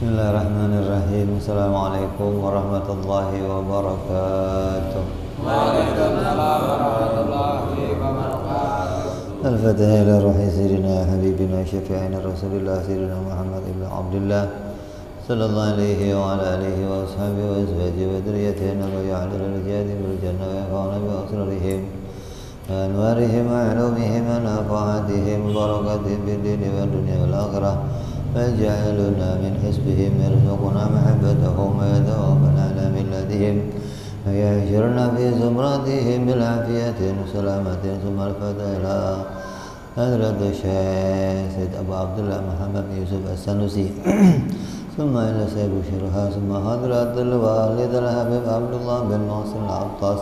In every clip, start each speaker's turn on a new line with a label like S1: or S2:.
S1: Bismillahirrahmanirrahim. Assalamualaikum warahmatullahi wabarakatuh.
S2: Waalaikumsalam warahmatullahi wabarakatuh.
S1: Al-Fatihah ila ruhi sayyidina habibina syafi'ina rasulillah sayyidina Muhammad ibn Abdullah sallallahu alaihi wa ala alihi wa ashabihi wa azwajihi wa dhurriyyatihi wa ya'lul al-jadi bil jannah wa yafa'una bi asrarihim wa anwarihim wa ulumihim wa nafahatihim barakatihim bid dini wa dunya wal akhirah فاجعلنا من حزبهم يرزقنا محبتهم ويتوفنا على ملتهم ويحشرنا في زمرتهم بالعافية وسلامة ثم الفتح إلى حضرة الشيخ سيد أبو عبد الله محمد بن يوسف السنوسي ثم إلى سيد شرها ثم حضرة الوالد الحبيب عبد الله بن محسن العطاس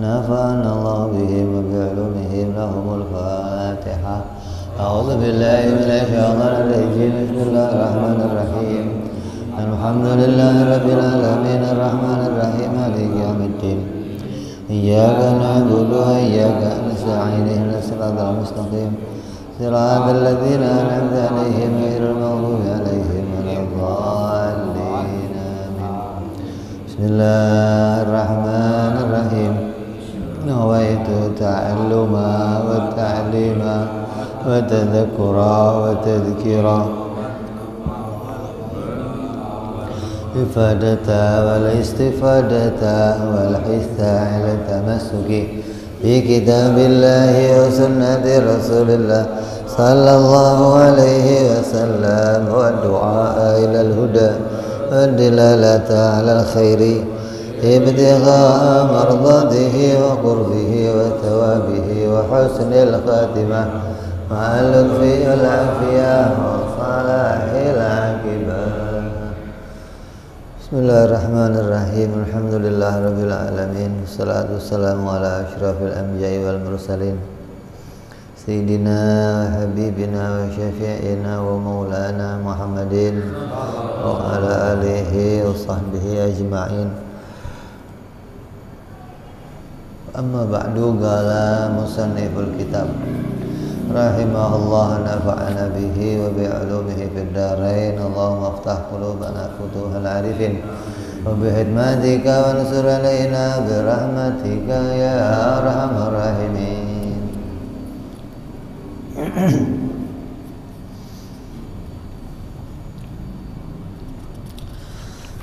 S1: نفعنا الله بهم وبعلومهم لهم الفاتحة. أعوذ بالله من الشيطان الرجيم. بسم الله الرحمن الرحيم. الحمد لله رب العالمين الرحمن الرحيم مالك يوم الدين إياك نعبد وإياك نستعين اهدنا الصراط المستقيم صراط الذين أنعمت عليهم غير المغضوب عليهم ولا الضالين آمين. بسم الله الرحمن الرحيم. نويت تعلم والتعليم وتذكرا وتذكيرا إفادة والاستفادة والحث على التمسك بكتاب الله وسنة رسول الله صلى الله عليه وسلم والدعاء إلى الهدى والدلالة على الخير ابتغاء مرضاته وقربه وثوابه وحسن الخاتمة مع اللطف والعافية وصلاح العاقبة. Bismillahirrahmanirrahim. Alhamdulillahirabbil alamin. Wassalatu wassalamu ala asyrafil anbiya'i wal mursalin. Sayyidina habibina wa syafi'ina wa maulana Muhammadin wa ala alihi wa sahbihi ajma'in. Amma ba'du, qala musanniful kitab rahimahullah nafa'ana bihi wa bi'ulumihi fid darain. Allahumma aftah qulubana futuhal arifin wa bihidmatika wa ansur alaina birahmatika ya arhamar rahimin.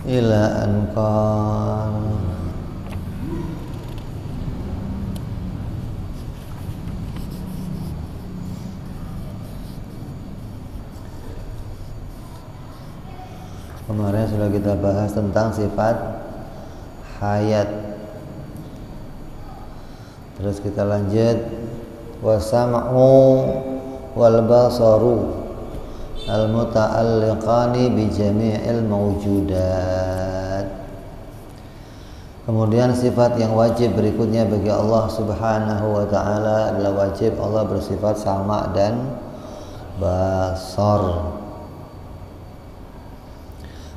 S1: Ila an qala kemarin sudah kita bahas tentang sifat hayat. Terus kita lanjut wasam'u wal basaru al muta'alliqani bi jami'il mawjudat. Kemudian sifat yang wajib berikutnya bagi Allah Subhanahu wa taala adalah wajib Allah bersifat sama dan basar,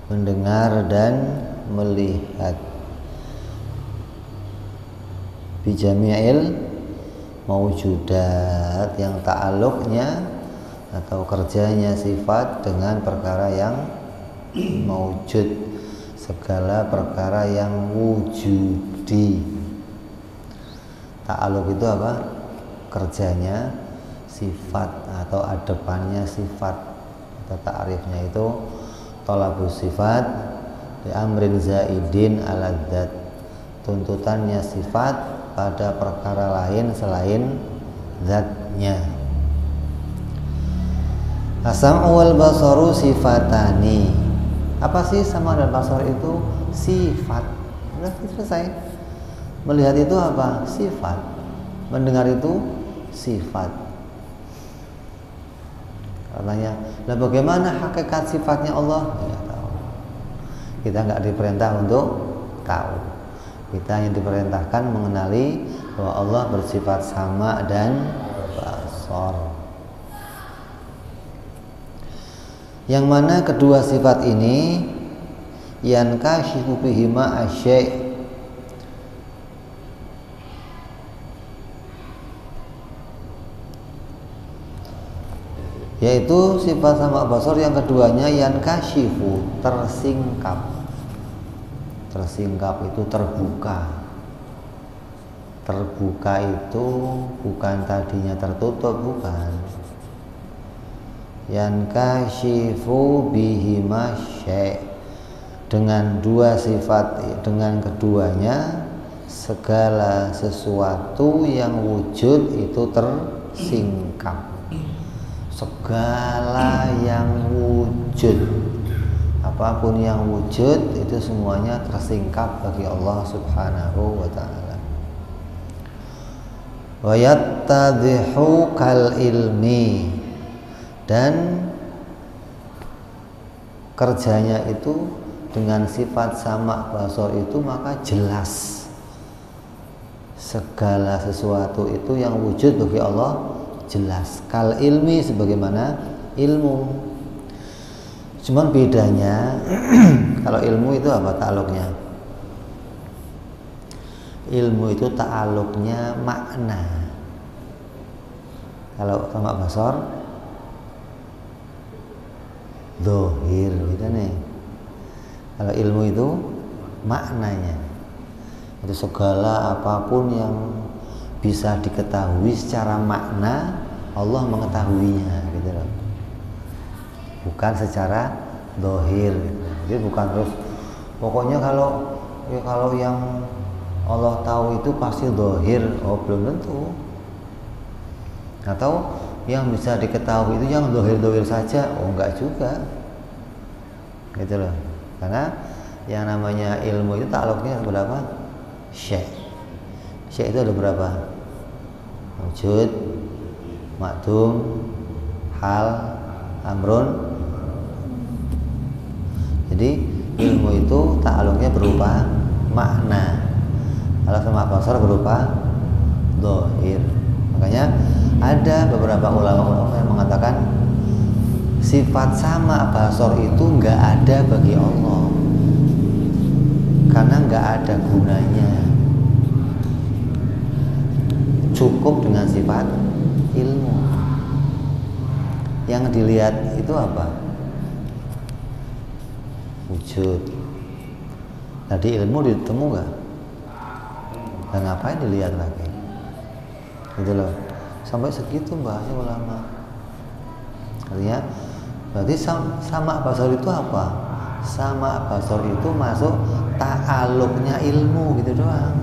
S1: mendengar dan melihat. Bijami'il mawjudat, yang ta'alluqnya atau kerjanya sifat dengan perkara yang mawjud, segala perkara yang wujudi. Ta'alluq itu apa? Kerjanya sifat atau adepannya sifat, atau ta'rifnya itu talabus sifat di amrin zaidin ala dzat, tuntutannya sifat pada perkara lain selain zatnya. As-sam'u wal basaru sifatani. Apa sih sama dan basar itu? Sifat. Sudah selesai. Melihat itu apa? Sifat. Mendengar itu sifat. Katanya, lah bagaimana hakikat sifatnya Allah? Tidak tahu. Kita nggak diperintah untuk tahu. Kita hanya diperintahkan mengenali bahwa Allah bersifat sama dan basar. Yang mana kedua sifat ini yankashifu bihima asy-syai', yaitu sifat sama basar yang keduanya yankashifu, tersingkap. Tersingkap itu terbuka. Terbuka itu bukan tadinya tertutup, bukan. Yankashifu bihima syai', dengan dua sifat, dengan keduanya segala sesuatu yang wujud itu tersingkap. Segala yang wujud, apapun yang wujud itu semuanya tersingkap bagi Allah Subhanahu wa ta'ala. Wa yattadhihu kal ilmi, dan kerjanya itu dengan sifat sama basar itu maka jelas segala sesuatu itu yang wujud bagi Allah jelas. Kal ilmi, sebagaimana ilmu. Cuman bedanya kalau ilmu itu apa ta'aluknya? Ilmu itu ta'aluknya makna. Kalau sama basar dohir gitu nih. Kalau ilmu itu maknanya, itu segala apapun yang bisa diketahui secara makna, Allah mengetahuinya gitu loh. Bukan secara dohir gitu. Jadi bukan terus pokoknya kalau yang Allah tahu itu pasti dohir. Oh, belum tentu. Atau yang bisa diketahui itu yang dohir-dohir saja. Oh, enggak juga gitu loh. Karena yang namanya ilmu itu takluknya berapa? Syai'. Syai' itu ada berapa? Wujud, makdum, hal, amrun. Jadi ilmu itu takluknya berupa makna. Kalau sama basar berupa dohir. Makanya ada beberapa ulama yang mengatakan sifat sama basar itu nggak ada bagi Allah, karena nggak ada gunanya. Cukup dengan sifat ilmu. Yang dilihat itu apa? Wujud. Tadi ilmu ditemu nggak? Dan ngapain dilihat lagi? Gitu loh. Sampai segitu bahasnya ulama. Artinya berarti sama basar itu apa? Sama basar itu masuk ta'aluknya ilmu gitu doang.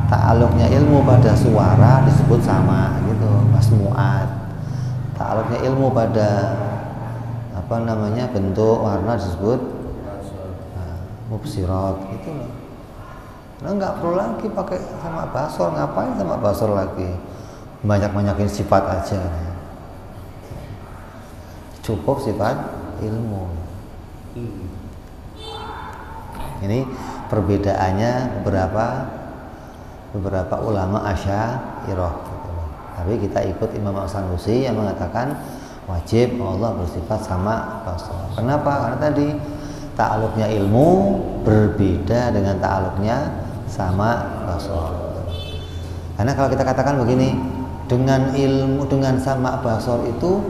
S1: Ta'aluknya ilmu pada suara disebut sama gitu, masmu'at. Ta'aluknya ilmu pada apa namanya bentuk, warna disebut mubsirat gitu loh. Nah, nggak perlu lagi pakai sama basar. Ngapain sama basar lagi? Banyak-banyakin sifat aja. Cukup sifat ilmu. Ini perbedaannya beberapa ulama Asy'ariyah gitu. Tapi kita ikut Imam As-Sanusi yang mengatakan wajib Allah bersifat sama basar. Kenapa? Karena tadi ta'aluknya ilmu berbeda dengan ta'aluknya sama basar. Karena kalau kita katakan begini, dengan ilmu, dengan sama basar itu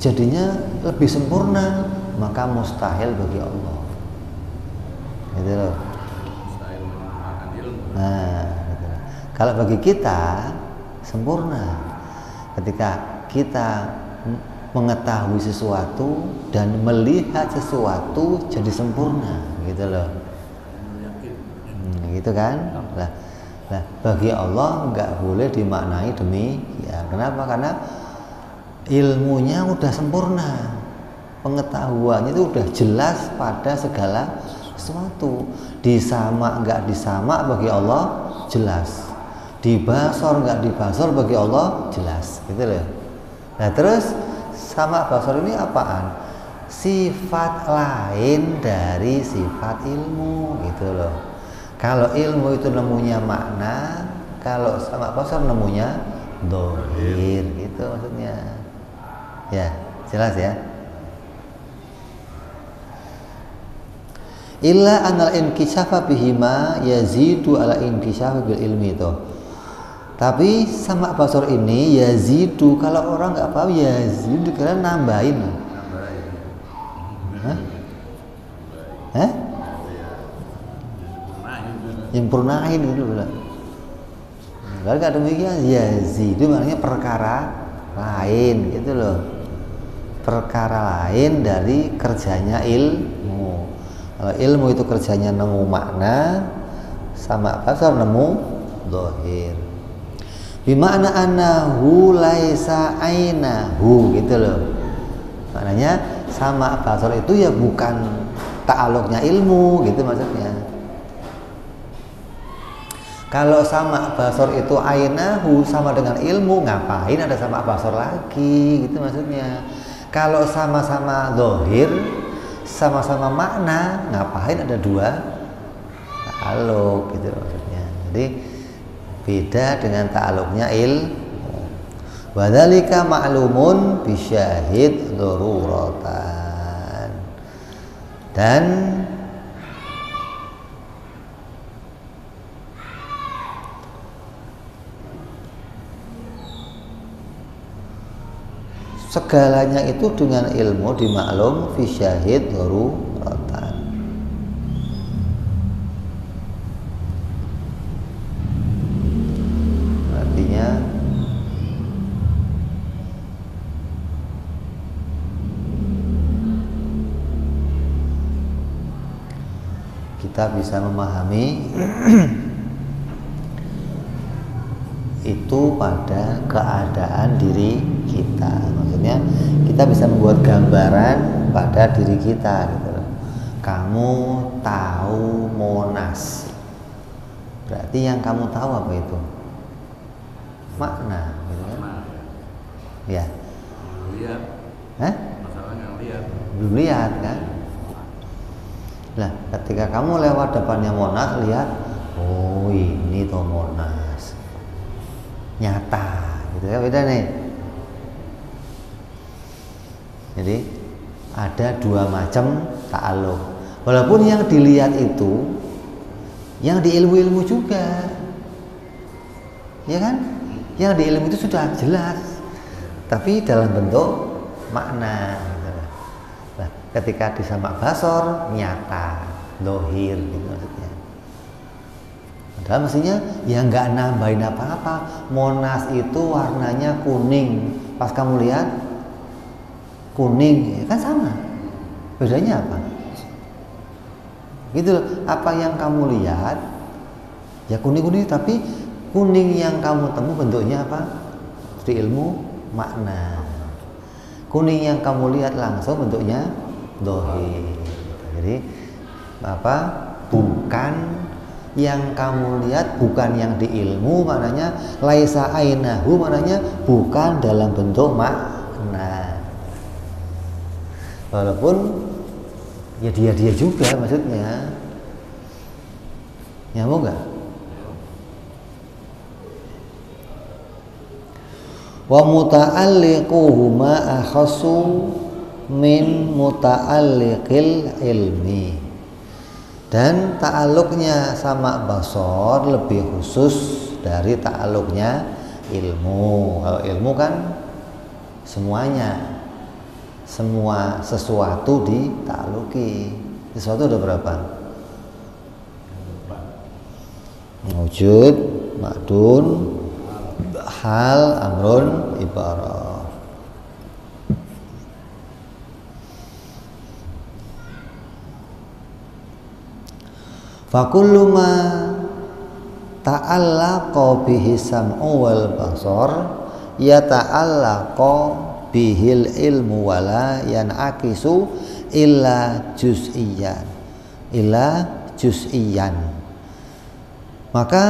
S1: jadinya lebih sempurna, maka mustahil bagi Allah. Gitu loh. Nah, gitu. Kalau bagi kita sempurna ketika kita mengetahui sesuatu dan melihat sesuatu jadi sempurna, gitu loh. Gitu kan? Nah, bagi Allah nggak boleh dimaknai demikian. Kenapa? Karena ilmunya udah sempurna, pengetahuannya itu udah jelas pada segala sesuatu. Disama nggak disama bagi Allah jelas, dibasar nggak dibasar bagi Allah jelas, gitu loh. Nah terus sama basar ini apaan? Sifat lain dari sifat ilmu, gitu loh. Kalau ilmu itu nemunya makna, kalau sama basar nemunya dohir, gitu maksudnya. Ya, jelas ya. Illa anal inkishafa bihima yazidu ala inkishafi bil ilmi itu. Tapi sama basor ini yazidu, kalau orang nggak paham yazidu kira nambahin. Hah? Hah? Nyempurnain gitu loh. Kalau nggak demikian yazidu maknanya perkara lain gitu loh. Perkara lain dari kerjanya ilmu. Kalau ilmu itu kerjanya nemu makna, sama basor nemu zahir. Bimana anahu laisa ainahu gitu loh. Maknanya sama basor itu ya bukan ta'aluknya ilmu gitu maksudnya. Kalau sama basor itu ainahu sama dengan ilmu, ngapain ada sama basor lagi gitu maksudnya. Kalau sama-sama zahir, sama-sama makna, ngapain ada dua ta'aluk gitu maksudnya. Jadi beda dengan ta'aluknya ilmu. Wadzalika ma'lumun bisyahid daruratan. Dan segalanya itu dengan ilmu dimaklum fi syahid daruratan. Artinya kita bisa memahami itu pada keadaan diri kita. Maksudnya kita bisa membuat gambaran pada diri kita gitu loh. Kamu tahu Monas, berarti yang kamu tahu apa itu? Makna gitu kan? Ya.
S2: Lihat.
S1: Hah?
S2: Masalahnya lihat.
S1: Belum lihat kan? Nah, ketika kamu lewat depannya Monas, lihat, oh ini tuh Monas, nyata, gitu ya, beda nih. Jadi ada dua macam ta'aluk. Walaupun yang dilihat itu, yang di ilmu-ilmu juga, ya kan? Yang di ilmu itu sudah jelas, tapi dalam bentuk makna. Nah, ketika di samak basor nyata, dohir gitu maksudnya. Padahal mestinya ya nggak nambahin apa-apa. Monas itu warnanya kuning, pas kamu lihat kuning, ya kan sama. Bedanya apa? Gitu loh. Apa yang kamu lihat ya kuning-kuning, tapi kuning yang kamu temu bentuknya apa? Di ilmu makna. Kuning yang kamu lihat langsung bentuknya dohir. Jadi apa? Bukan yang kamu lihat, bukan yang di ilmu, maknanya laisa ainahu, maknanya bukan dalam bentuk makna. Walaupun ya dia juga maksudnya. Nyambung nggak? Wa muta'alliquhuma akhassu min muta'alliqil ilmi. Dan ta'aluknya sama basor lebih khusus dari ta'aluknya ilmu. Kalau ilmu kan semuanya, semua sesuatu dita'aluki. Sesuatu ada berapa? Wujud, ma'dun, hal, amrun, ibarah. Fakullu ma ta'allaqa bihi sam'u wal basar ya ta'allaqa bihil ilmu wala yan'akisu illa juz'iyan, maka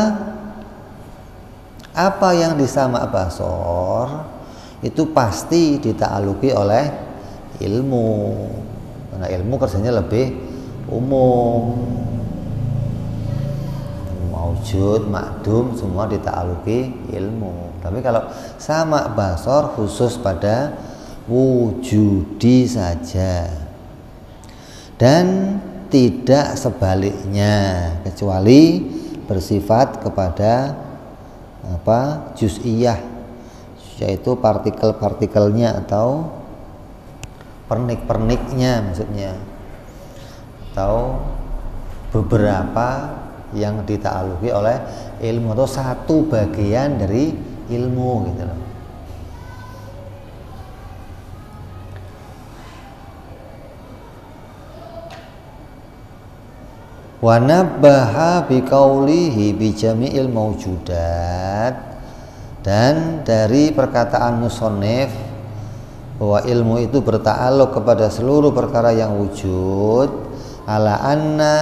S1: apa yang disama basor itu pasti dita'aluki oleh ilmu, karena ilmu kerjanya lebih umum. Wujud, makdum semua dita'aluki ilmu. Tapi kalau sama basor khusus pada wujudi saja dan tidak sebaliknya, kecuali bersifat kepada juz'iyah, yaitu partikel-partikelnya atau pernik-perniknya maksudnya, atau beberapa yang dita'aluki oleh ilmu atau satu bagian dari ilmu gitu loh. Wa nabbaha biqaulihi bi jami'il mawjudat, dan dari perkataan musannif bahwa ilmu itu berta'alluq kepada seluruh perkara yang wujud, ala anna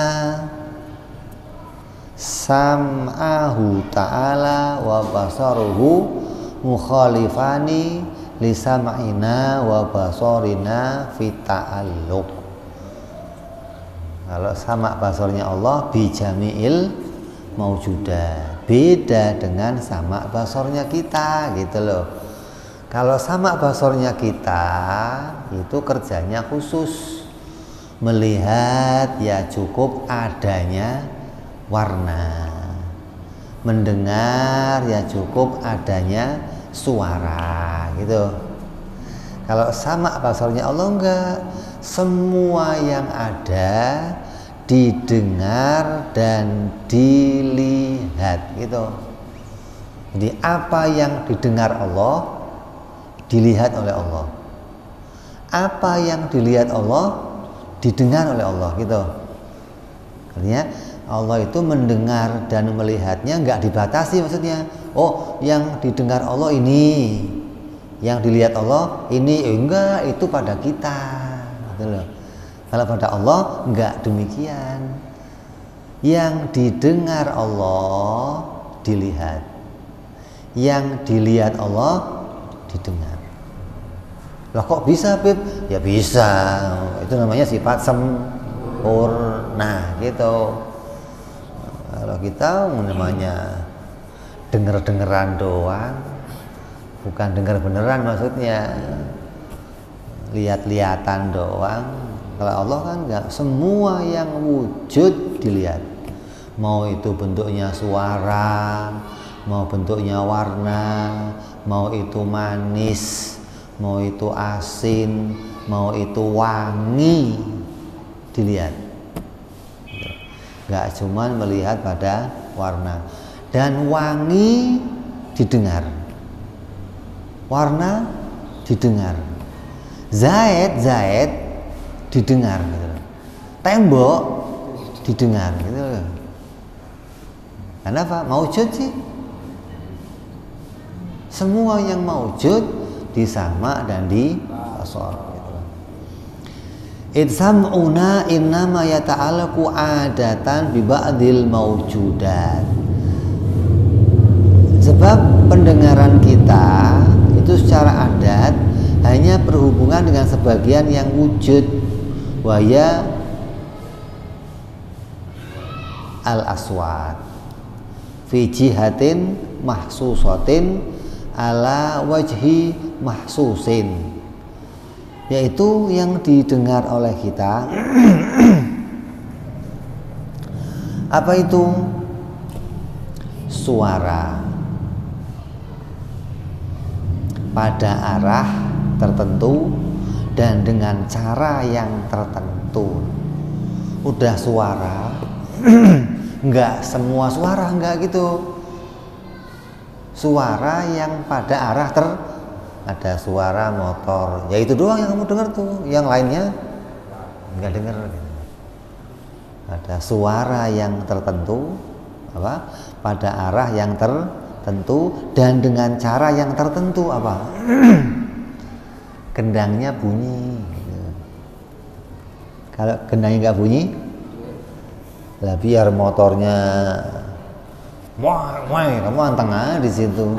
S1: sam'ahu ta'ala wa basaruhu mukhalifani li sam'ina wa basarina fi ta'alluq. Kalau sama basornya Allah bijami'il maujudat, beda dengan sama basornya kita gitu loh. Kalau sama basornya kita itu kerjanya khusus, melihat ya cukup adanya warna, mendengar ya cukup adanya suara gitu. Kalau sama basornya Allah enggak, semua yang ada didengar dan dilihat gitu. Jadi apa yang didengar Allah dilihat oleh Allah, apa yang dilihat Allah didengar oleh Allah gitu. Artinya Allah itu mendengar dan melihatnya nggak dibatasi, maksudnya oh yang didengar Allah ini, yang dilihat Allah ini, enggak, itu pada kita gitu loh. Kalau pada Allah enggak demikian, yang didengar Allah dilihat, yang dilihat Allah didengar. Loh kok bisa Beb? Ya bisa, itu namanya sifat sempurna gitu. Kalau kita namanya denger-dengeran doang, bukan dengar beneran, maksudnya lihat-lihatan doang. Kalau Allah kan enggak, semua yang wujud dilihat, mau itu bentuknya suara, mau bentuknya warna, mau itu manis, mau itu asin, mau itu wangi, dilihat. Enggak cuman melihat pada warna, dan wangi didengar, warna didengar, zait didengar gitu. Tembok didengar gitu. Kenapa? Maujud sih. Semua yang maujud disama dan di basar gitu. Idsam'una innama yata'allaqu adatan bi ba'dil maujudat. Sebab pendengaran kita itu secara adat hanya berhubungan dengan sebagian yang wujud, waya al-aswat fi jihatin mahsusatin ala wajhi mahsusin, yaitu yang didengar oleh kita. Apa itu? Suara pada arah tertentu dan dengan cara yang tertentu. Udah suara enggak semua suara, enggak gitu. Suara yang pada arah ada suara motor, ya itu doang yang kamu dengar tuh, yang lainnya enggak dengar gitu. Ada suara yang tertentu apa? Pada arah yang tertentu dan dengan cara yang tertentu apa? Gendangnya bunyi gitu. Kalau gendangnya nggak bunyi, lah biar motornya wah, kamu anteng aja di situ.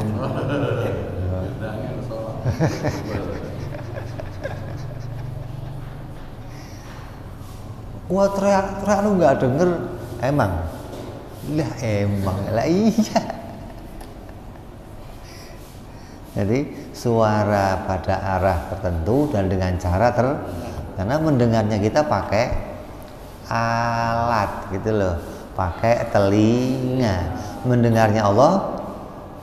S1: Wah, teriak lu nggak denger, emang lah iya. Jadi suara pada arah tertentu dan dengan cara karena mendengarnya kita pakai alat gitu loh, pakai telinga. Mendengarnya Allah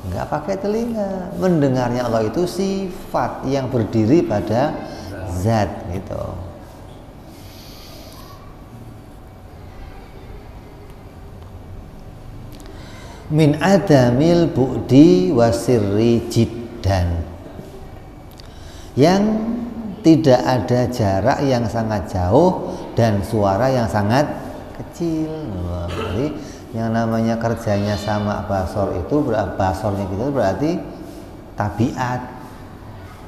S1: nggak pakai telinga. Mendengarnya Allah itu sifat yang berdiri pada zat gitu. Min adamil bu'di wasirri jiddan, yang tidak ada jarak yang sangat jauh dan suara yang sangat kecil. Jadi yang namanya kerjanya sama basor itu, basornya kita berarti tabiat,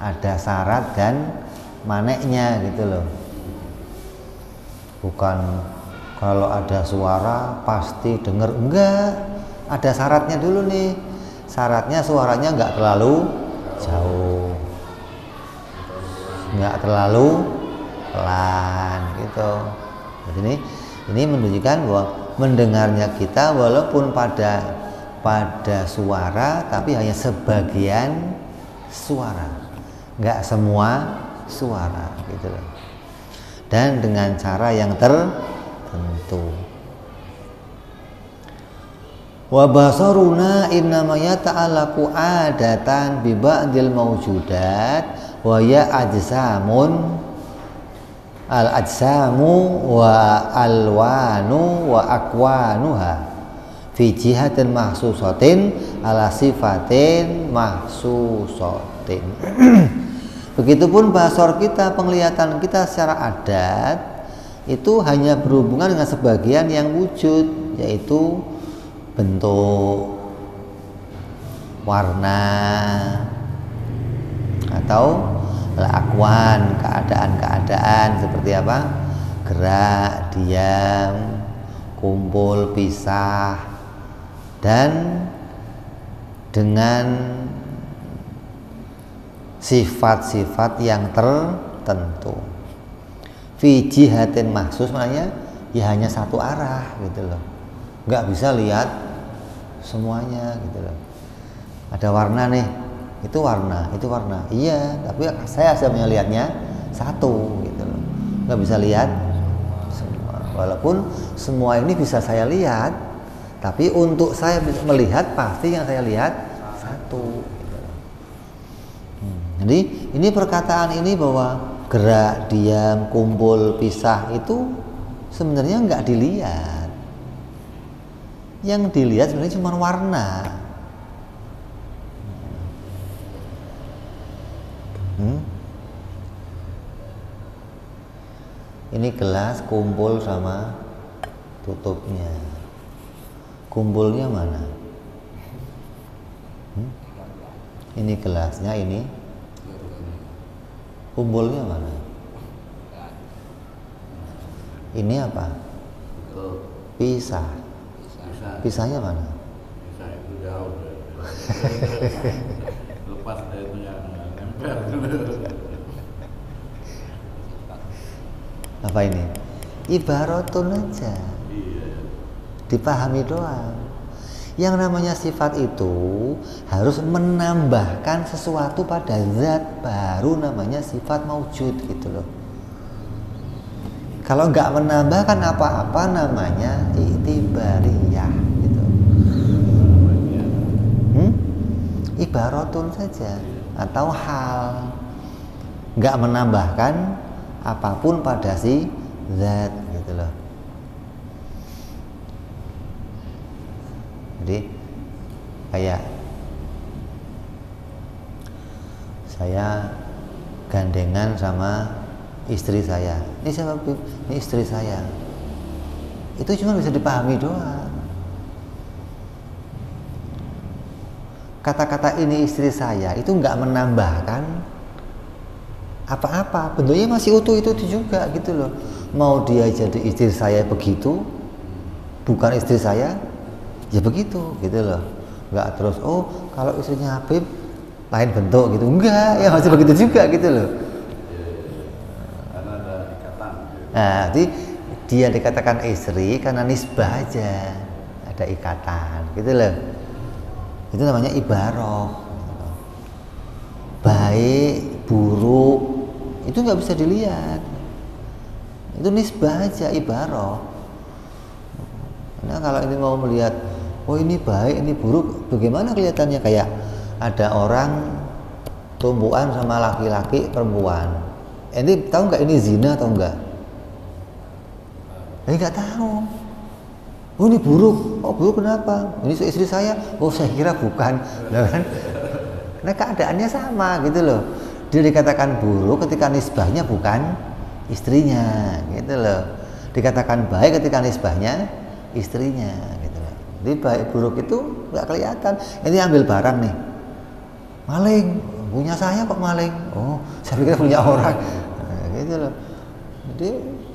S1: ada syarat dan maneknya gitu loh. Bukan kalau ada suara pasti dengar, enggak, ada syaratnya dulu nih. Syaratnya suaranya enggak terlalu jauh, enggak terlalu pelan gitu. Jadi ini menunjukkan bahwa mendengarnya kita walaupun pada suara, tapi hanya sebagian suara, enggak semua suara gitu loh. Dan dengan cara yang tertentu. Wa basaruna innama yata'allaqu adatan bi ba'dil mawjudat wa ya ajsamun al ajsamu wa alwanu wa akwanuha fi jihatin mahsusatin ala sifatin mahsusatin. Begitupun basar kita, penglihatan kita secara adat itu hanya berhubungan dengan sebagian yang wujud, yaitu bentuk, warna, atau akwan, keadaan-keadaan seperti apa? Gerak, diam, kumpul, pisah, dan dengan sifat-sifat yang tertentu. Fi jihatin mahsus, maknanya ya hanya satu arah gitu loh, nggak bisa lihat semuanya gitu loh. Ada warna nih, itu warna, iya, tapi saya melihatnya satu gitu loh, nggak bisa lihat semua. Walaupun semua ini bisa saya lihat, tapi untuk saya bisa melihat pasti yang saya lihat satu gitu loh. Jadi ini perkataan ini bahwa gerak, diam, kumpul, pisah itu sebenarnya nggak dilihat. Yang dilihat sebenarnya cuma warna. Ini gelas kumpul sama tutupnya. Kumpulnya mana? Ini gelasnya, ini kumpulnya mana? Ini apa? Pisah. Pisahnya mana?
S2: Pisah itu jauh. Lepas dari itu yang nempel.
S1: Apa ini? Ibaratun aja. Dipahami doang. Yang namanya sifat itu harus menambahkan sesuatu pada zat, baru namanya sifat maujud gitu loh. Kalau nggak menambahkan apa-apa namanya i'tibariyah gitu. Ibaratun saja atau hal, nggak menambahkan apapun pada si zat gitu loh. Jadi kayak saya gandengan sama istri saya. Ini siapa? Ini istri saya. Itu cuma bisa dipahami doang. Kata-kata ini istri saya itu nggak menambahkan apa-apa, bentuknya masih utuh itu juga gitu loh. Mau dia jadi istri saya begitu, bukan istri saya, ya begitu gitu loh. Nggak terus, oh kalau istrinya Habib lain bentuk gitu, enggak, ya masih begitu juga gitu loh.
S2: Karena ada ikatan.
S1: Nah, jadi dia dikatakan istri karena nisbah aja, ada ikatan gitu loh. Itu namanya ibarah. Baik, buruk itu nggak bisa dilihat, itu nisbah aja, ibarah. Nah kalau ini mau melihat oh ini baik, ini buruk. Bagaimana kelihatannya? Kayak ada orang tumbuhan sama laki-laki perempuan. Ini tahu nggak ini zina atau enggak? Nggak tahu. Oh ini buruk. Oh buruk kenapa? Ini istri saya. Oh saya kira bukan. Kan? Karena keadaannya sama gitu loh. Dia dikatakan buruk ketika nisbahnya bukan istrinya gitu loh. Dikatakan baik ketika nisbahnya istrinya gitu loh. Jadi baik buruk itu nggak kelihatan. Ini ambil barang nih, maling, punya saya kok maling. Oh saya pikir punya orang. Nah, gitu loh. Jadi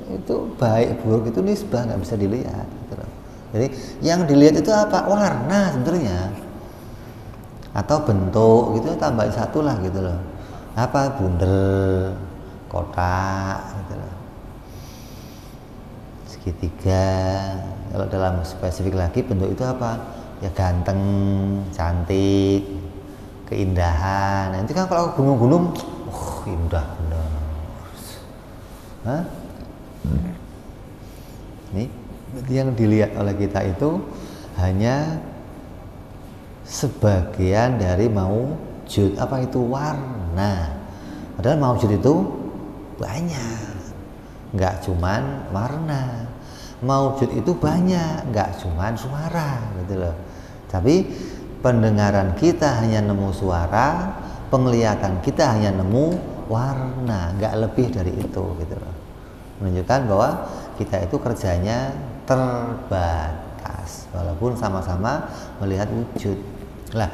S1: itu baik buruk itu nisbah, nggak bisa dilihat gitu loh. Jadi yang dilihat itu apa? Warna sebenarnya atau bentuk gitu, tambahin satu lah gitu loh. Apa? Bundel, kotak gitu loh, segitiga. Kalau dalam spesifik lagi bentuk itu apa? Ya ganteng, cantik, keindahan. Nanti kan kalau gunung-gunung, indah benar. Hah? Ini yang dilihat oleh kita itu hanya sebagian dari maujud. Apa itu? Warna. Padahal maujud itu banyak, nggak cuman warna. Maujud itu banyak, nggak cuman suara gitu loh. Tapi pendengaran kita hanya nemu suara, penglihatan kita hanya nemu warna, nggak lebih dari itu gitu loh. Menunjukkan bahwa kita itu kerjanya terbatas walaupun sama-sama melihat wujud. Lah,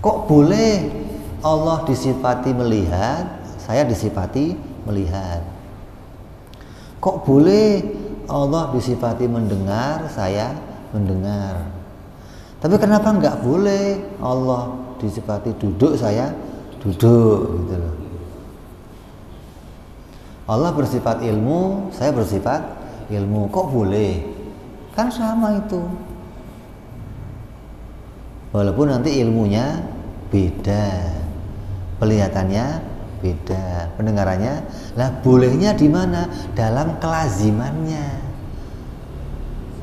S1: kok boleh Allah disifati melihat, saya disifati melihat? Kok boleh Allah disifati mendengar, saya mendengar? Tapi kenapa nggak boleh Allah disifati duduk, saya duduk gitu loh? Allah bersifat ilmu, saya bersifat ilmu. Kok boleh? Kan sama itu. Walaupun nanti ilmunya beda, pelihatannya beda, pendengarannya. Lah bolehnya di mana? Dalam kelazimannya.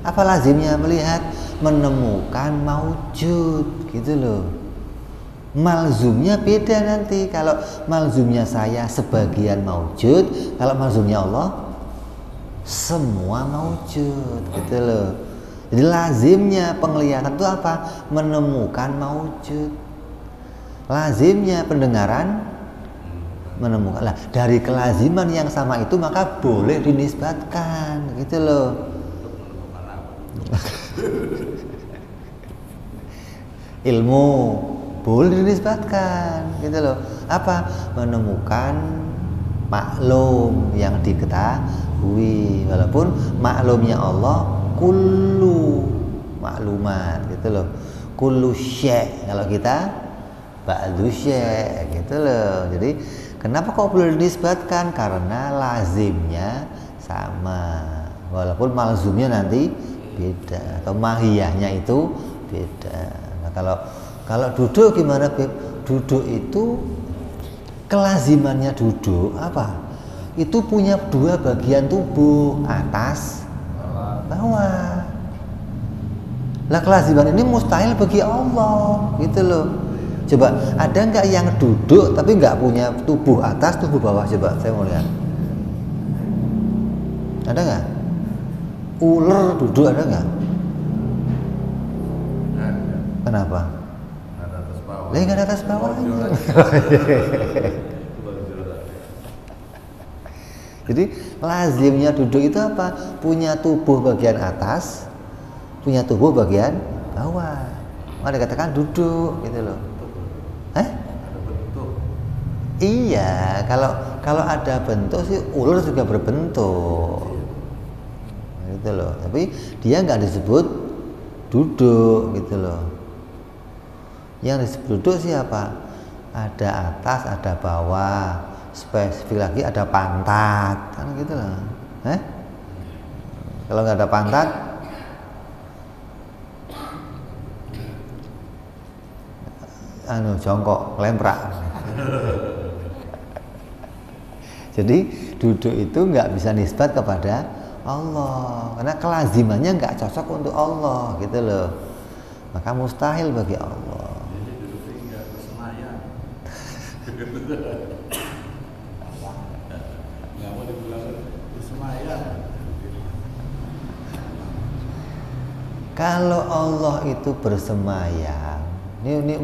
S1: Apa lazimnya? Melihat, menemukan maujud gitu loh. Malzumnya beda nanti. Kalau malzumnya saya sebagian maujud, kalau malzumnya Allah semua maujud gitu loh. Jadi lazimnya penglihatan itu apa? Menemukan maujud. Lazimnya pendengaran menemukan. Lah dari kelaziman yang sama itu maka boleh dinisbatkan gitu loh. Ilmu boleh dinisbatkan gitu loh. Apa? Menemukan maklum yang diketahui, walaupun maklumnya Allah kullu maklumat gitu loh. Kullu syai', kalau kita ba'du syai' gitu loh. Jadi kenapa kok boleh dinisbatkan? Karena lazimnya sama, walaupun malzumnya nanti beda atau mahiyahnya itu beda. Nah, kalau duduk gimana, Beb? Duduk itu kelazimannya duduk apa? Itu punya dua bagian tubuh, atas, bawah. Lah kelaziman ini mustahil bagi Allah, gitu loh. Coba ada nggak yang duduk tapi nggak punya tubuh atas, tubuh bawah? Coba saya mau lihat. Ada nggak? Ular duduk ada nggak? Kenapa? Nggak ada atas bawah. Jadi lazimnya duduk itu apa? Punya tubuh bagian atas, punya tubuh bagian bawah. Maka dikatakan duduk gitu loh. Iya, kalau ada bentuk sih ular juga berbentuk. Gitu loh. Tapi dia nggak disebut duduk gitu loh. Yang disebut duduk siapa? Ada atas, ada bawah, spesifik lagi ada pantat, kan gitu loh. Kalau nggak ada pantat, jongkok, lemprak. Jadi duduk itu nggak bisa nisbat kepada Allah, karena kelazimannya nggak cocok untuk Allah gitu loh, maka mustahil bagi Allah.
S2: Jadi duduk tinggal bersemayam. Nggak mau dibilang bersemayam.
S1: Kalau Allah itu bersemayam, ini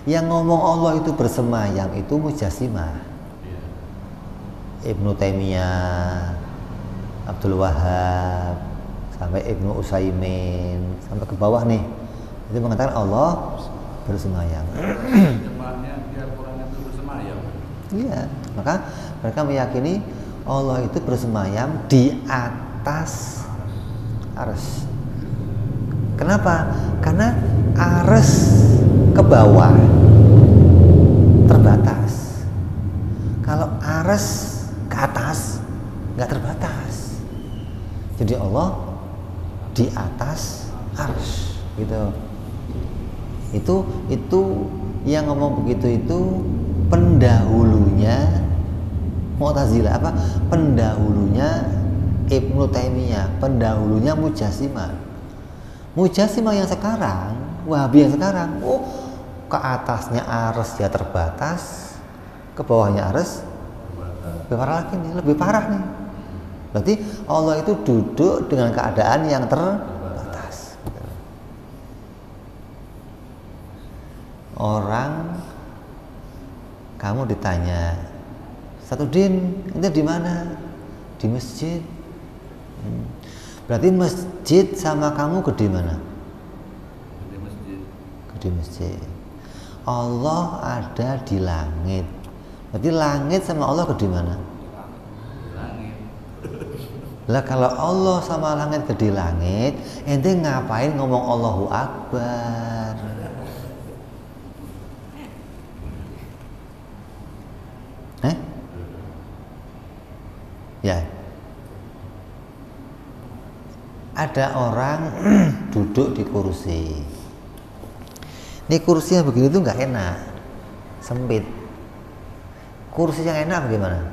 S1: yang ngomong Allah itu bersemayam itu Mujassimah. Ibnu Taimiyah, Abdul Wahab, sampai Ibnu Utsaimin, sampai ke bawah nih, itu mengatakan Allah bersemayam.
S2: Jemaahnya di Al-Quran itu bersemayam.
S1: Iya, maka mereka meyakini Allah itu bersemayam di atas arsy. Kenapa? Karena arsy ke bawah terbatas. Kalau arsy ke atas nggak terbatas. Jadi Allah di atas arsy gitu. Itu yang ngomong begitu itu pendahulunya Mu'tazilah, pendahulunya Ibnu Taimiyah, pendahulunya Mujassimah. Mujassimah yang sekarang, Wahabi yang sekarang, ke atasnya arsy ya terbatas, ke bawahnya arsy lebih parah lagi nih, lebih parah nih. Berarti Allah itu duduk dengan keadaan yang terbatas. Orang kamu ditanya, Satuddin, ente di mana? Di masjid. Berarti masjid sama kamu gede mana?
S2: Di masjid.
S1: Gede masjid. Allah ada di langit. Berarti langit sama Allah gede mana?
S2: Langit.
S1: Lah kalau Allah sama langit gede langit, ente ngapain ngomong Allahu Akbar? Ya. Ada orang duduk di kursi. Ini kursi yang begini tuh nggak enak, sempit. Kursi yang enak bagaimana?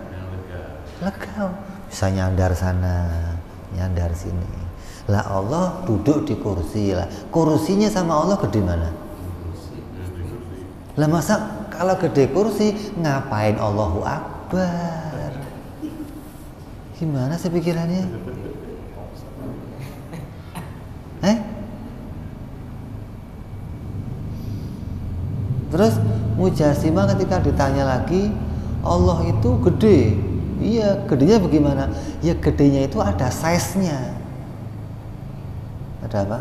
S1: Lega. Bisa nyandar sana, nyandar sini. Lah Allah duduk di kursi lah. Kursinya sama Allah gede mana? Lah masa kalau gede kursi ngapain Allahu Akbar? Gimana sih pikirannya? Terus Mujassimah ketika ditanya lagi, Allah itu gede. Iya, gedenya bagaimana? Ya gedenya itu ada size-nya. Ada apa?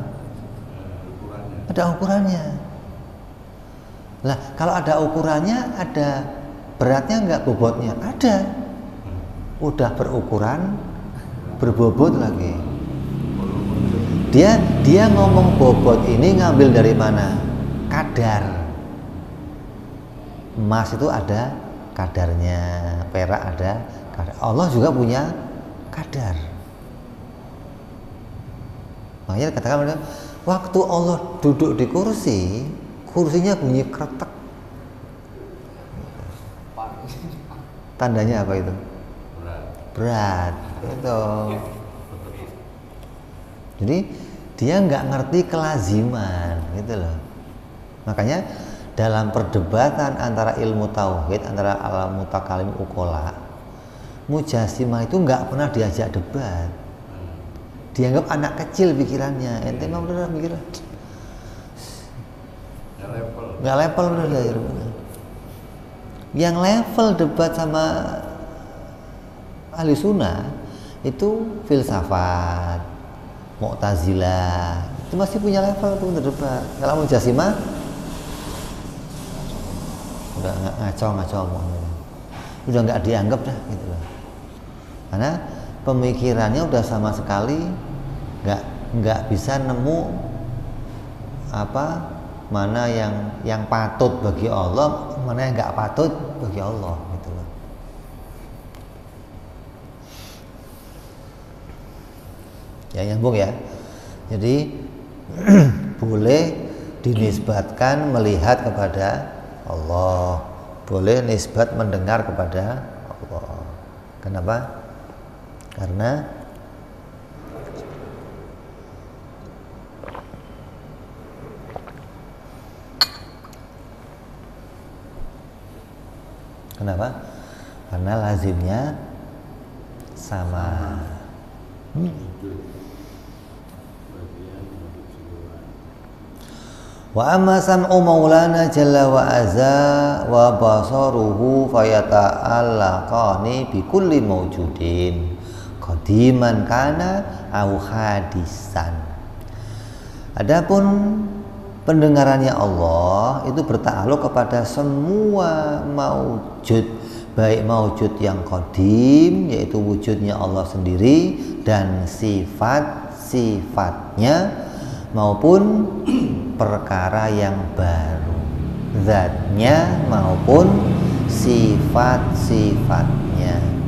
S1: Ada ukurannya. Lah, kalau ada ukurannya, ada beratnya enggak, bobotnya? Ada. Udah berukuran, berbobot lagi. Dia ngomong bobot ini ngambil dari mana? Kadar. Emas itu ada kadarnya, perak ada kadar. Allah juga punya kadar. Makanya katakan waktu Allah duduk di kursi, kursinya bunyi kretek. Tandanya apa itu? Berat. Itu. Jadi dia nggak ngerti kelaziman, gitu loh. Makanya dalam perdebatan antara ilmu tauhid, antara al-mutakalim ukola, Mujassimah itu nggak pernah diajak debat. Dianggap anak kecil pikirannya. Ente memang benar mikir. Nggak level benar. Yang level debat sama ahli sunnah itu filsafat, Mu'tazilah, itu masih punya level tuh untuk debat. Kalau Mujassimah udah ngaco omongnya, udah nggak dianggap dah gitu loh. Karena pemikirannya udah sama sekali nggak bisa nemu mana yang patut bagi Allah, mana yang nggak patut bagi Allah gitu loh. Ya nyambung ya. Jadi boleh dinisbatkan melihat kepada Allah, boleh nisbat mendengar kepada Allah. Kenapa? Karena Kenapa? Karena lazimnya sama. Wa amma sam'u maulana jalla wa azza wa basaruhu fayata'allaqani bi kulli mawjudin qadiman kana au hadisan. Adapun pendengarannya Allah itu bertakluk kepada semua maujud, baik maujud yang qadim yaitu wujudnya Allah sendiri dan sifat-sifatnya maupun perkara yang baru, zatnya maupun sifat-sifatnya.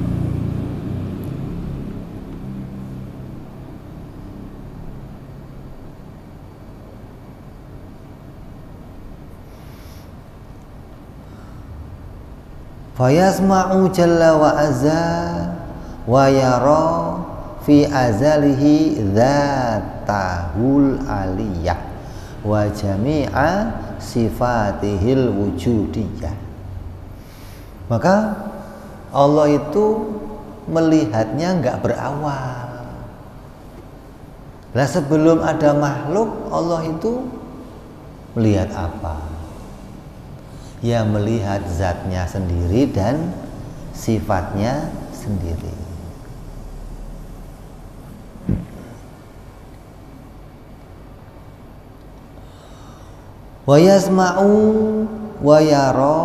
S1: Fayasma'u jalla wa azza wa yara fi azalihi dzatahul aliyah wa jami'a sifatihil wujudiyah. Maka Allah itu melihatnya enggak berawal. Lah sebelum ada makhluk, Allah itu melihat apa? Ya melihat zatnya sendiri dan sifatnya sendiri. Wa yasma'u wa yara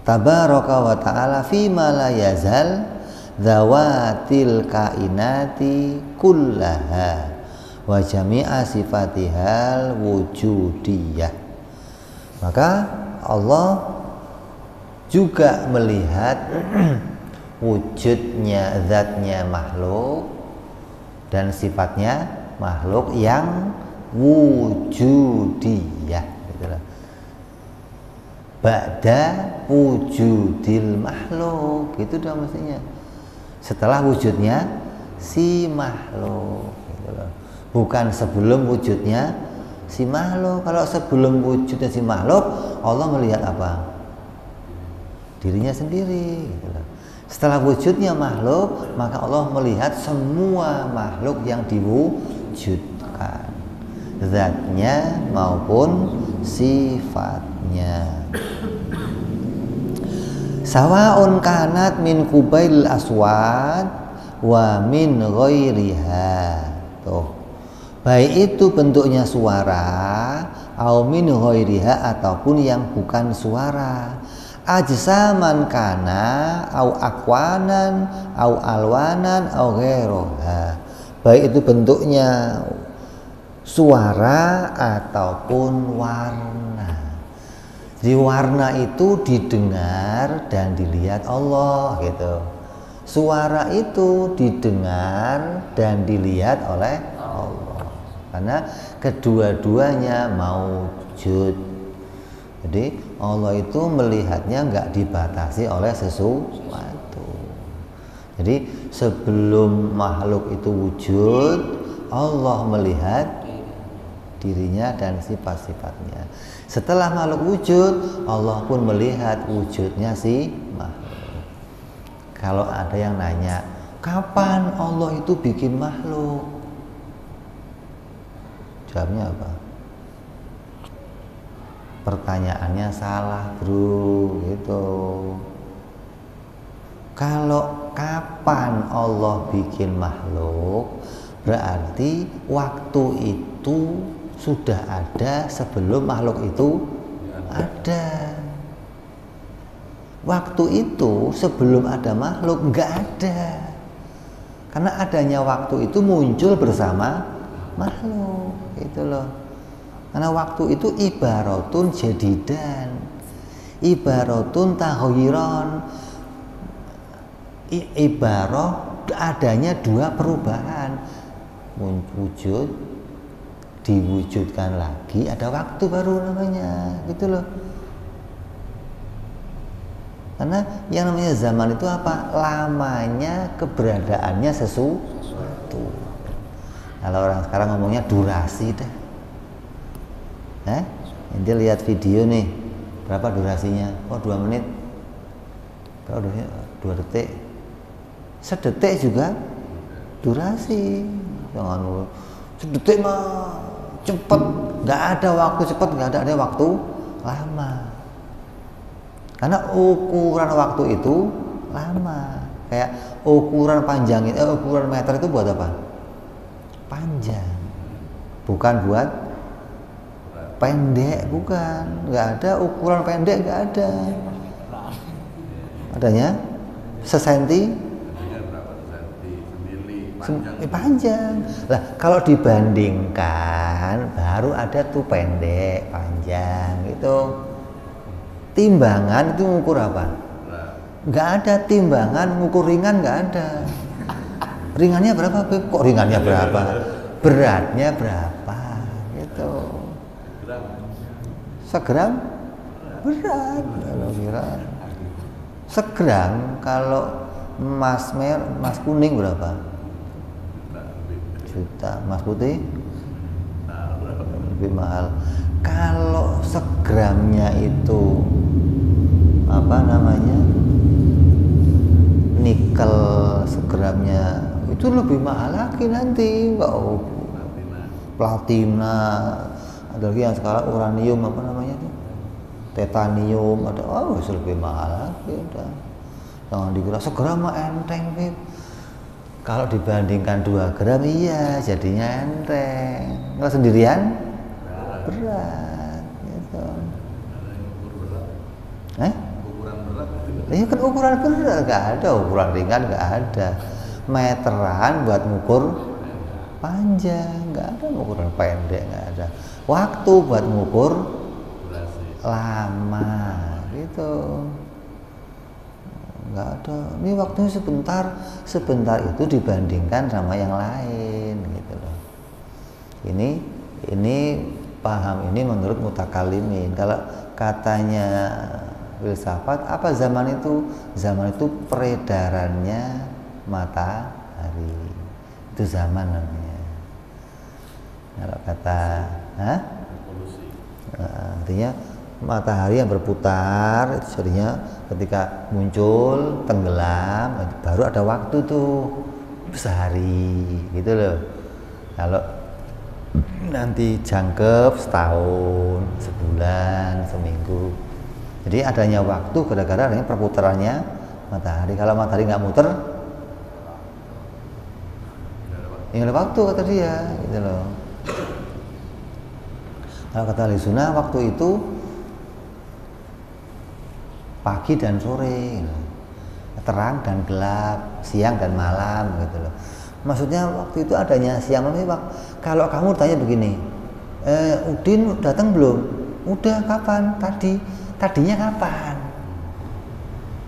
S1: tabaraka wa ta'ala fima la yazal dzawatil kainati kullaha wa jami'a sifatihal wujudiyah. Maka Allah juga melihat wujudnya zatnya makhluk dan sifatnya makhluk yang wujudiyah, gitu loh. Ba'da wujudil makhluk, gitu dong mestinya. Setelah wujudnya si makhluk, gitu loh. Bukan sebelum wujudnya si makhluk. Kalau sebelum wujudnya si makhluk, Allah melihat apa? Dirinya sendiri, gitu loh. Setelah wujudnya makhluk, maka Allah melihat semua makhluk yang diwujudkan, zatnya maupun sifatnya. Sawa'un kanat min kubail aswad wa min ghairiha. Tuh. Baik itu bentuknya suara, au min ghairiha ataupun yang bukan suara. Ajsaman kana au akwanan au alwanan au ghairoha. Baik itu bentuknya suara ataupun warna. Jadi warna itu didengar dan dilihat Allah, gitu. Suara itu didengar dan dilihat oleh Allah. Karena kedua-duanya maujud. Jadi Allah itu melihatnya nggak dibatasi oleh sesuatu. Jadi sebelum makhluk itu wujud, Allah melihat dirinya dan sifat-sifatnya. Setelah makhluk wujud, Allah pun melihat wujudnya si makhluk. Kalau ada yang nanya, kapan Allah itu bikin makhluk? Jawabnya apa? Pertanyaannya salah, bro, gitu. Kalau kapan Allah bikin makhluk, berarti waktu itu sudah ada sebelum makhluk itu ada. Waktu itu sebelum ada makhluk nggak ada. Karena adanya waktu itu muncul bersama makhluk, gitu loh. Karena waktu itu ibaratun jadidan, ibaratun taghyiran, ibarat adanya dua perubahan, wujud diwujudkan lagi, ada waktu baru namanya, gitu loh. Karena yang namanya zaman itu apa? Lamanya keberadaannya sesuatu. Kalau orang sekarang ngomongnya durasi dah. Ente lihat video nih, berapa durasinya? Oh 2 menit. Berapa durasinya? 2 detik. Sedetik juga durasi. Jangan sedetik mah cepet, nggak ada waktu cepet, nggak ada waktu lama. Karena ukuran waktu itu lama. Kayak ukuran panjang ukuran meter itu buat apa? Panjang. Bukan buat pendek, bukan. Nggak ada ukuran pendek, nggak ada. Adanya sesenti, panjang. Lah kalau dibandingkan baru ada tuh pendek, panjang gitu. Timbangan itu ngukur apa? Nggak ada timbangan, ngukur ringan nggak ada. Ringannya berapa, Beb? Kok ringannya berapa? Beratnya berapa? Gitu. Segram? Berat. Segram kalau emas kuning berapa? Juta. Emas putih? Lebih mahal. Kalau segramnya itu apa namanya? Nikel segramnya itu lebih mahal lagi nanti. Wow. Platina, ada lagi yang sekarang uranium apa namanya tuh? Titanium ada, lebih mahal lagi udah. Jangan dikira segram mah enteng, Beb. Kalau dibandingkan 2 gram iya jadinya enteng. Kalau sendirian berat gitu.
S2: Ukuran berat.
S1: Ini kan ukuran berat, nggak ada ukuran ringan, nggak ada. Meteran buat ngukur panjang, nggak ada ukuran pendek, nggak ada. Waktu buat ngukur lama gitu, nggak ada. Ini waktunya sebentar itu dibandingkan sama yang lain gitu loh. Ini paham ini menurut mutakalimin. Kalau katanya filsafat, apa zaman itu? Zaman itu peredarannya matahari. Itu zaman namanya. Kalau kata, artinya matahari yang berputar, itu jadinya ketika muncul, tenggelam, baru ada waktu tuh sehari, gitu loh. Kalau nanti jangkep setahun, sebulan, seminggu. Jadi adanya waktu gara-gara adanya perputarannya matahari. Kalau matahari nggak muter, ya ada waktu kata dia, gitu loh. Kalau kata ahli sunnah waktu itu pagi dan sore, gitu. Terang dan gelap, siang dan malam, gitu loh. Maksudnya waktu itu adanya siang malam. Kalau kamu tanya begini, Udin datang belum? Udah, kapan? Tadinya kapan?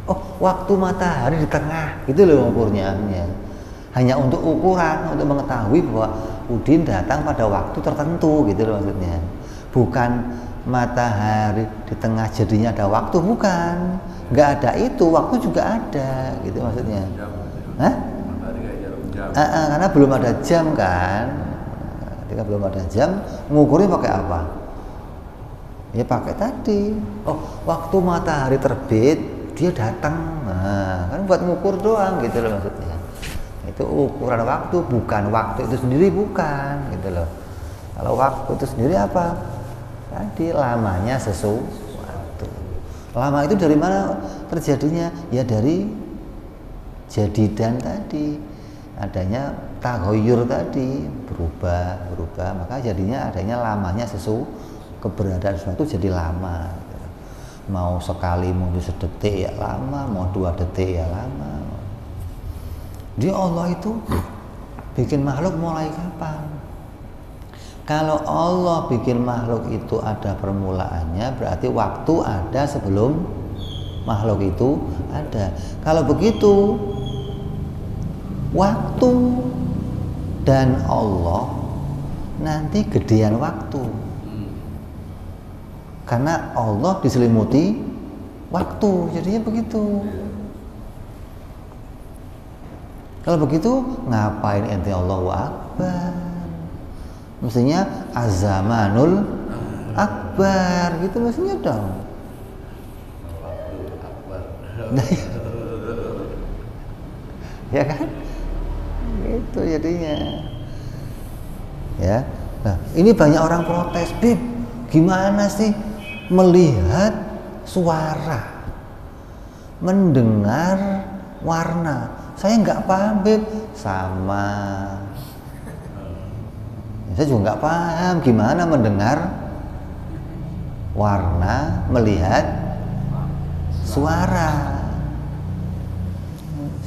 S1: Oh, waktu matahari di tengah, gitu loh ukurnya. Hanya untuk ukuran, untuk mengetahui bahwa Udin datang pada waktu tertentu, gitu loh maksudnya. Bukan matahari di tengah jadinya ada waktu, bukan. Nggak ada itu, waktu juga ada, gitu maksudnya. Hah? Karena belum ada jam kan. Ketika belum ada jam, ngukurnya pakai apa? Ya pakai tadi. Oh, waktu matahari terbit dia datang. Nah, kan buat ngukur doang, gitu loh maksudnya. Itu ukuran waktu, bukan waktu itu sendiri, bukan, gitu loh. Kalau waktu itu sendiri apa? Tadi lamanya sesuatu. Lama itu dari mana terjadinya? Ya dari jadidan tadi. Adanya taghayyur tadi, berubah, maka jadinya adanya lamanya keberadaan sesuatu jadi lama. Mau sekali muncul sedetik ya lama, mau 2 detik ya lama. Jadi Allah itu bikin makhluk mulai kapan? Kalau Allah bikin makhluk itu ada permulaannya, berarti waktu ada sebelum makhluk itu ada. Kalau begitu, waktu dan Allah nanti gedean waktu. Karena Allah diselimuti waktu, jadinya begitu. Kalau begitu, ngapain ente Allahu Akbar? Mestinya azamanul akbar. Akbar gitu mestinya dong. Nah, ya kan? Itu jadinya. Ya. Nah, ini banyak orang protes, Bib, gimana sih melihat suara, mendengar warna? Saya nggak paham, Bib. Sama. Saya juga nggak paham gimana mendengar warna, melihat suara.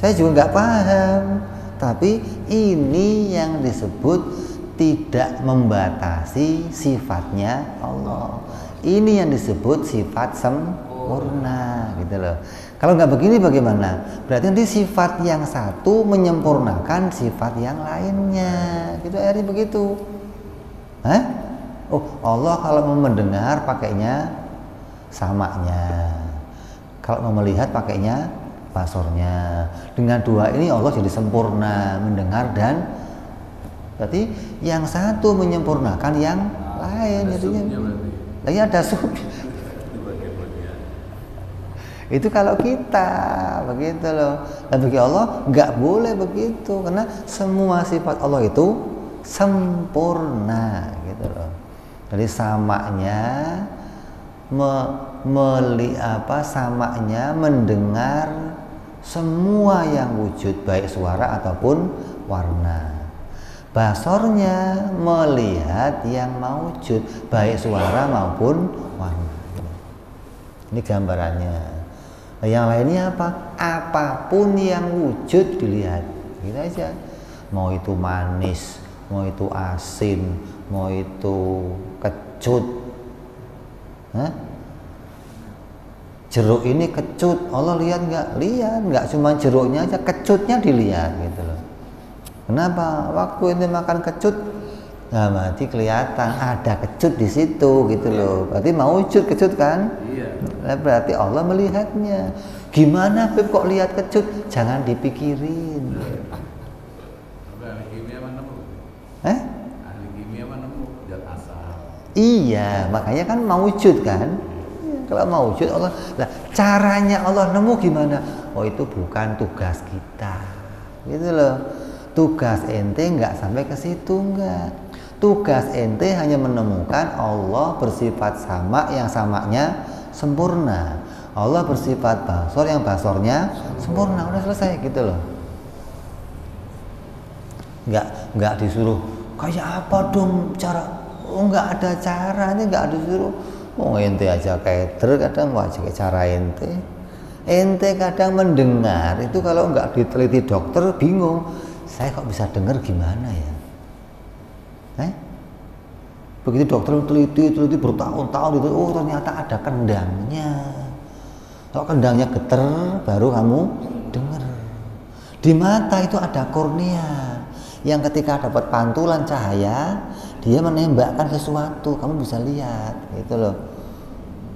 S1: Saya juga nggak paham. Tapi ini yang disebut tidak membatasi sifatnya Allah. Ini yang disebut sifat sempurna, gitu loh. Kalau nggak begini bagaimana? Berarti nanti sifat yang satu menyempurnakan sifat yang lainnya. Gitu akhirnya begitu. Hah? Oh, Allah kalau mau mendengar pakainya samanya. Kalau mau melihat pakainya basornya. Dengan dua ini Allah jadi sempurna, mendengar dan berarti yang satu menyempurnakan yang lain. Jadinya lagi ada sub. Itu kalau kita begitu loh. Dan bagi Allah nggak boleh begitu, karena semua sifat Allah itu sempurna gitu loh. Jadi samanya samanya mendengar semua yang wujud, baik suara ataupun warna. Basornya melihat yang mawujud, baik suara maupun warna. Ini gambarannya. Nah, yang lainnya apa? Apapun yang wujud dilihat, gitu aja. Mau itu manis, mau itu asin, mau itu kecut. Hah? Jeruk ini kecut, Allah lihat nggak? Lihat, nggak cuma jeruknya aja, kecutnya dilihat gitu loh. Kenapa? Waktu ini makan kecut, nah berarti kelihatan ada kecut di situ gitu loh. Berarti mau wujud kecut kan?
S2: Iya.
S1: Nah, berarti Allah melihatnya. Gimana Beb kok lihat kecut? Jangan dipikirin.
S2: Ahli kimia mana nemu? Ahli kimia mana nemu? Zat asal.
S1: Iya, makanya kan mau wujud kan? Kalau mau wujud Allah, nah caranya Allah nemu gimana? Oh itu bukan tugas kita, gitu loh. Tugas ente nggak sampai ke situ, nggak. Tugas ente hanya menemukan Allah bersifat sama, yang samanya sempurna. Allah bersifat basor, yang basornya sempurna. Udah selesai gitu loh. Nggak disuruh kayak apa dong cara? Oh nggak ada caranya, nggak disuruh. Oh ente aja kader kadang wajib cara ente. Ente kadang mendengar itu kalau nggak diteliti dokter bingung. Saya kok bisa dengar gimana ya? Begitu dokter teliti bertahun-tahun itu, oh ternyata ada kendangnya. Kalau kendangnya geter, baru kamu dengar. Di mata itu ada kornea, yang ketika dapat pantulan cahaya, dia menembakkan sesuatu, kamu bisa lihat, gitu loh.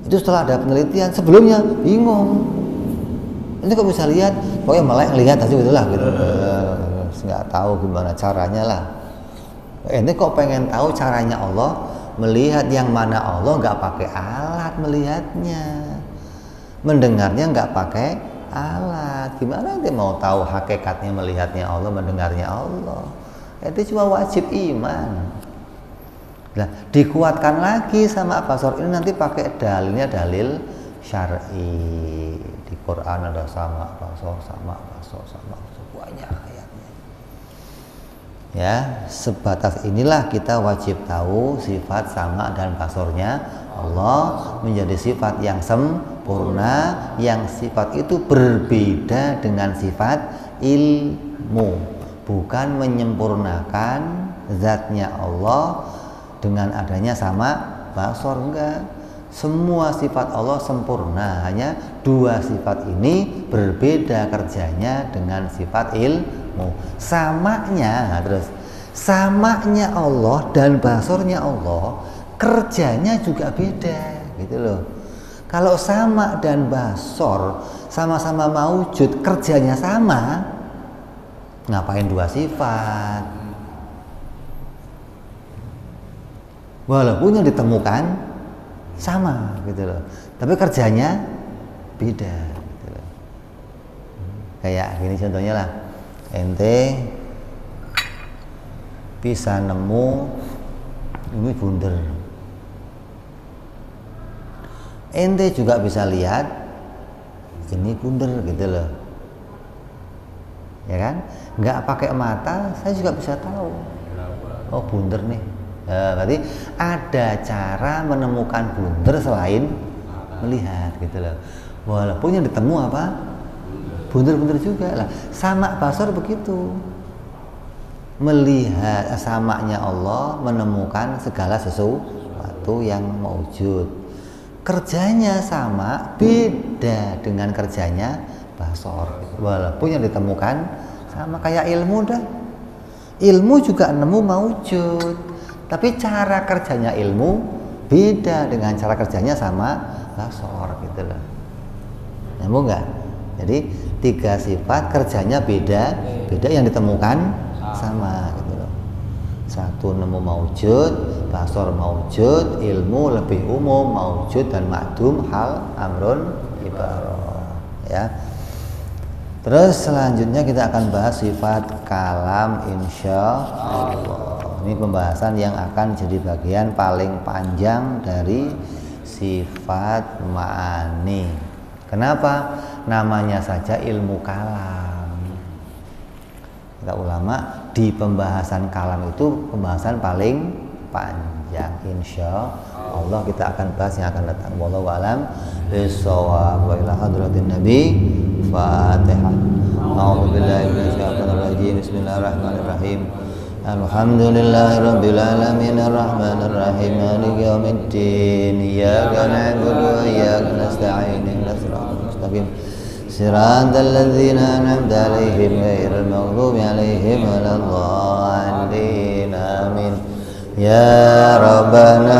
S1: Itu setelah ada penelitian, sebelumnya bingung. Ini kok bisa lihat? Pokoknya melek lihat aja gitulah, gitu. Nggak tahu gimana caranya lah. Ini kok pengen tahu caranya Allah melihat, yang mana Allah nggak pakai alat melihatnya, mendengarnya nggak pakai alat. Gimana nanti mau tahu hakikatnya melihatnya Allah, mendengarnya Allah? Itu cuma wajib iman. Nah, dikuatkan lagi sama Basor ini nanti pakai dalilnya dalil syar'i. Di Quran ada sama Basor, banyak ayatnya. Ya, sebatas inilah kita wajib tahu sifat sama dan basornya Allah menjadi sifat yang sempurna, yang sifat itu berbeda dengan sifat ilmu, bukan menyempurnakan zatnya Allah dengan adanya sama basor, enggak. Semua sifat Allah sempurna, hanya dua sifat ini berbeda kerjanya dengan sifat ilmu. Samanya, terus samanya Allah dan basornya Allah kerjanya juga beda, gitu loh. Kalau sama dan basor sama-sama maujud, kerjanya sama, ngapain dua sifat? Walaupun yang ditemukan sama gitu loh. Tapi kerjanya beda gitu loh. Kayak gini contohnya lah. Ente bisa nemu ini bunder. Ente juga bisa lihat ini bunder gitu loh. Ya kan? Nggak pakai mata, saya juga bisa tahu. Oh bunder nih. Nah, berarti ada cara menemukan bunder selain melihat gitu loh. Walaupun yang ditemu apa? Bunder-bunder juga lah. Sama basar begitu. Melihat samanya Allah menemukan segala sesuatu yang maujud. Kerjanya sama, beda dengan kerjanya basar. Walaupun yang ditemukan sama kayak ilmu dah. Ilmu juga nemu maujud. Tapi cara kerjanya ilmu beda dengan cara kerjanya sama basar gitu loh. Nyambung nggak? Jadi 3 sifat kerjanya beda, yang ditemukan sama gitu loh. Satu nemu maujud, basar maujud, ilmu lebih umum, maujud dan ma'dum hal amrun ibarah ya. Terus selanjutnya kita akan bahas sifat kalam insyaallah. Ini pembahasan yang akan jadi bagian paling panjang dari sifat ma'ani. Kenapa? Namanya saja ilmu kalam. Kata ulama, di pembahasan kalam itu pembahasan paling panjang. Insya Allah kita akan bahas yang akan datang. Wallahu a'lam bishawab. Wa ila hadratin Nabi. Fatihah. A'udzu billahi minasyaitonir rajim. Bismillahirrahmanirrahim. Alhamdulillahirabbil alamin arrahmanir rahim maliki yaumiddin. Iyyaka na'budu wa iyyaka nasta'in. Ihdinas siratal mustaqim. صراط الذين أنعمت عليهم غير المغضوب عليهم ولا الضالين آمين يا ربنا